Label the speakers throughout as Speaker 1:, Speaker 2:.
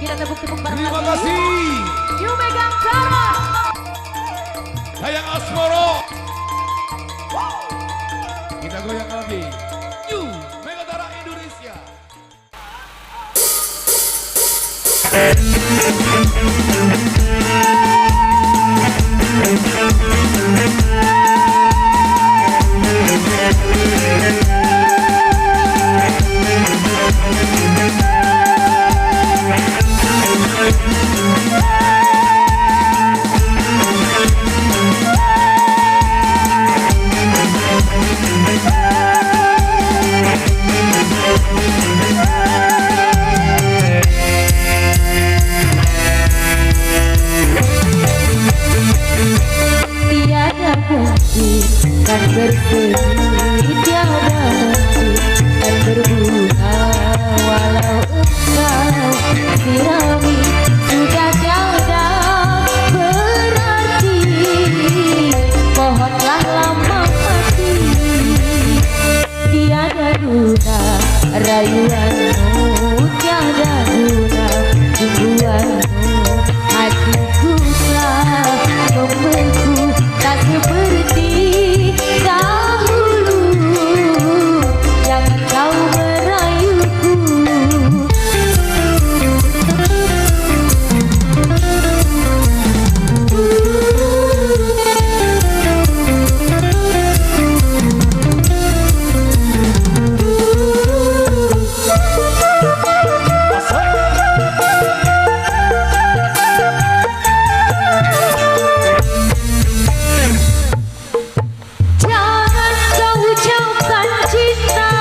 Speaker 1: Kita tepuk-tepuk bareng
Speaker 2: Terima
Speaker 1: lagi.
Speaker 2: kasih.
Speaker 1: Yuk megang cara.
Speaker 2: Sayang Asmoro. Kita goyang lagi. Yuk, Megatara Indonesia.
Speaker 1: Tiada kunci dan bersemi, tiada kunci dan berbunga. Walau engkau sirami sudah tiada berarti, pohonlah lama mati. Tiada guna rayuanmu, tiada guna tumbuhanmu. Hatiku telah membeku, tak seperti dahulu. Jangan kau merayuku. Jangan kau ucapkan cinta,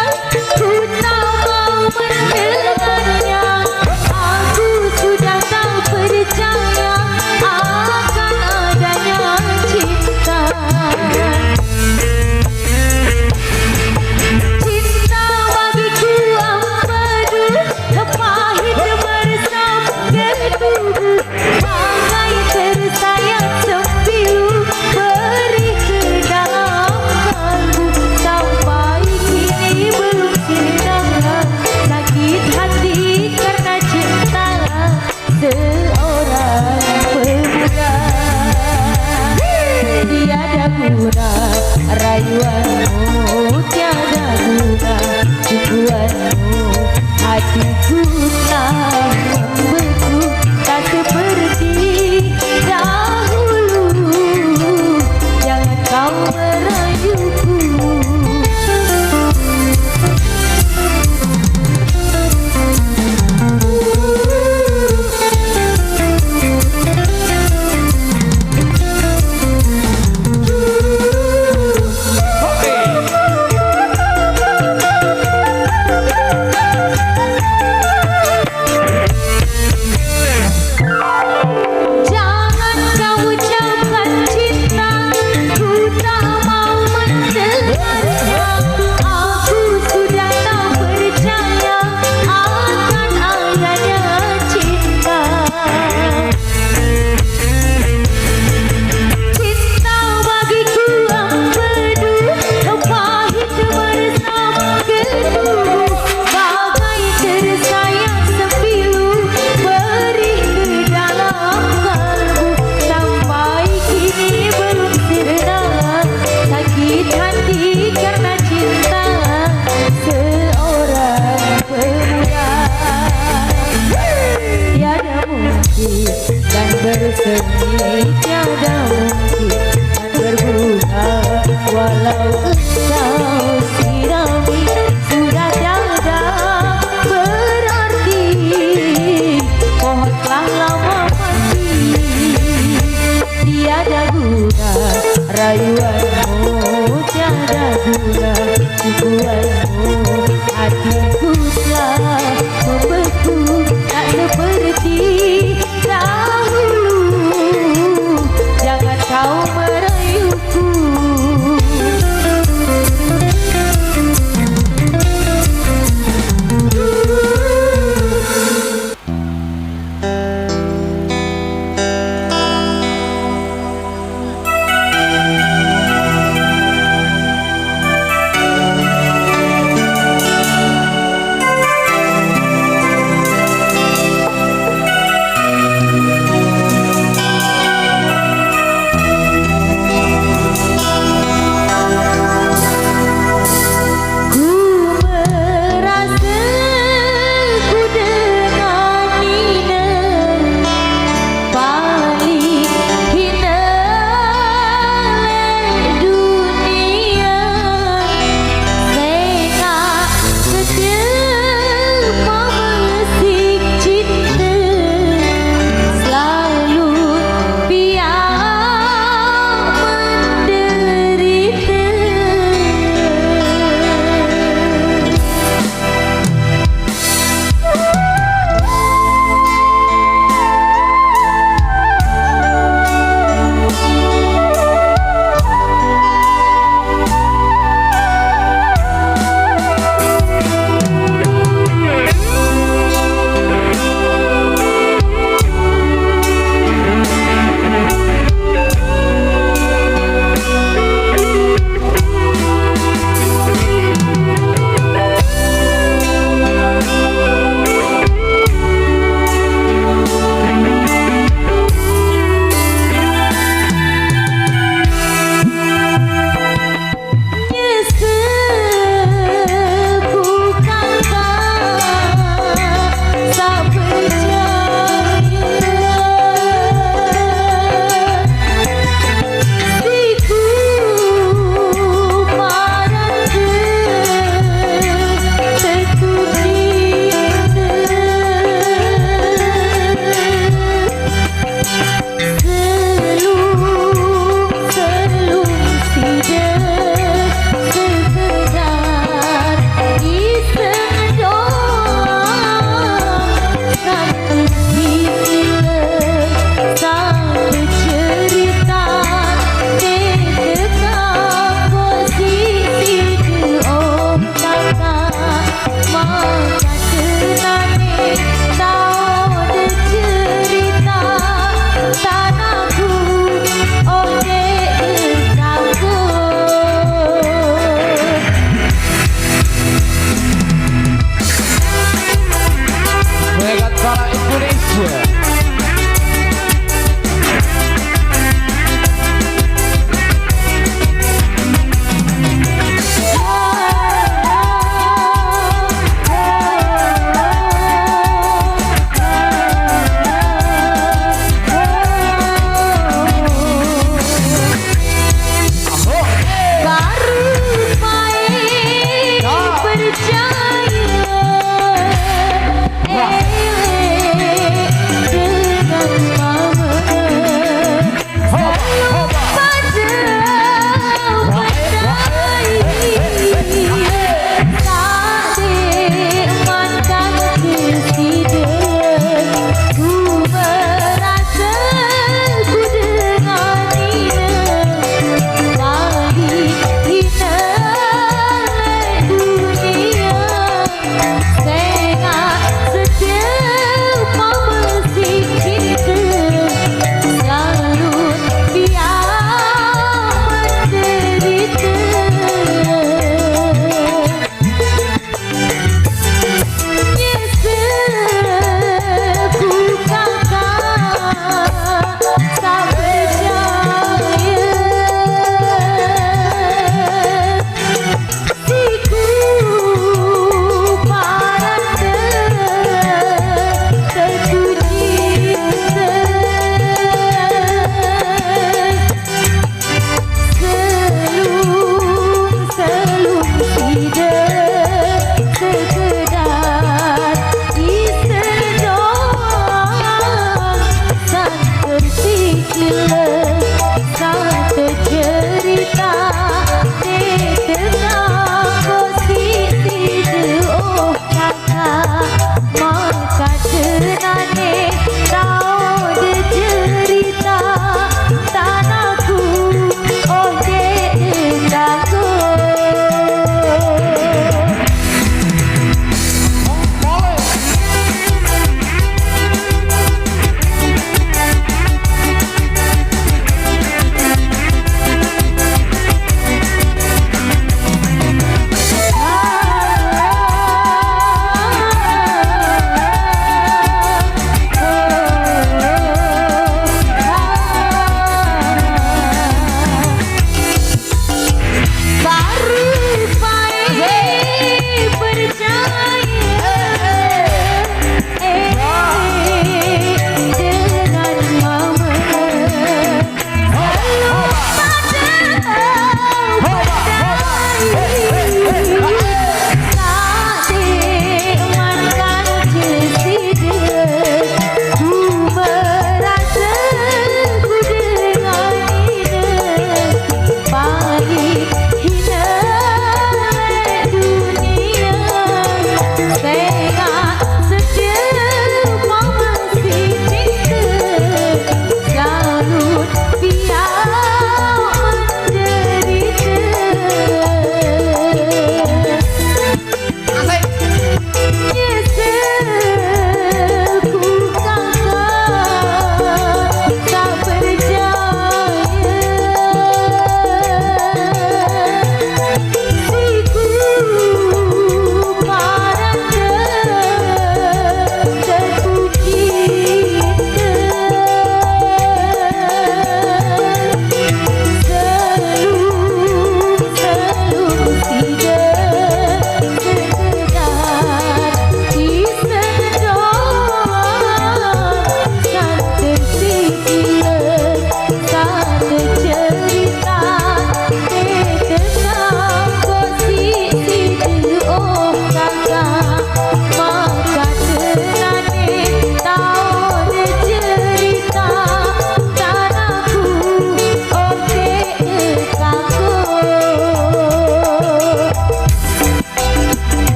Speaker 1: ku tak mau mendengarnya. Aku sudah tak percaya akan adanya cinta. Cinta bagiku ampadu, pahit meresap ke tubuh. Bagai tersayat sembilu, beri ke dalam kalbu. Sampai kini belum sedar sakit hati karena cinta seorang pemuda. Tiada guna rayuanmu, tiada guna tumbuhanmu. Hatiku telah membeku, tak seperti dahulu. Jangan kau merayuku. Jangan kau ucapkan cinta, ku tak mau mendengarnya. Aku sudah tak percaya akan adanya cinta. Cinta bagiku ampadu, pahit meresap ke tubuh. Bagai tersayat sembilu, beri ke dalam kalbu. Sampai kini belum sedar sakit hati karena cinta seorang pemuda. Tiada mungkin dan bersemi, tiada mungkin dan berbunga. Walau engkau sirami sudah tiada berarti, pohonlah lama mati. Tiada guna rayuanmu, tiada guna tumbuhanmu. Hatiku telah membeku, tak seperti dahulu. Jangan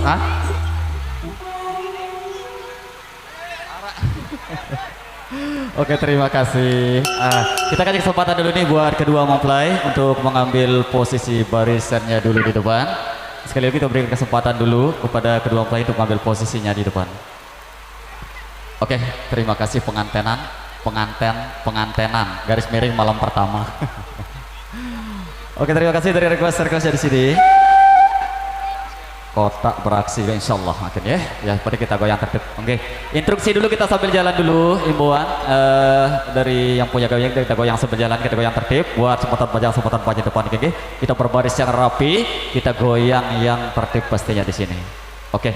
Speaker 3: Hah? Oke, terima kasih. Kita kasih kesempatan dulu nih buat kedua mempelai untuk mengambil posisi barisannya dulu di depan. Sekali lagi kita berikan kesempatan dulu kepada kedua mempelai untuk mengambil posisinya di depan. Oke, terima kasih pengantenan garis miring malam pertama. Oke, terima kasih dari request-requestnya di sini. Kotak beraksi insya Allah makin ya. Ya, pada kita goyang tertib. Oke, instruksi dulu kita sambil jalan dulu, himbauan dari yang punya goyang kita goyang sambil jalan, kita goyang tertib. Buat sempotan panjang depan, oke. Kita berbaris yang rapi, kita goyang yang tertib pastinya di sini. Oke.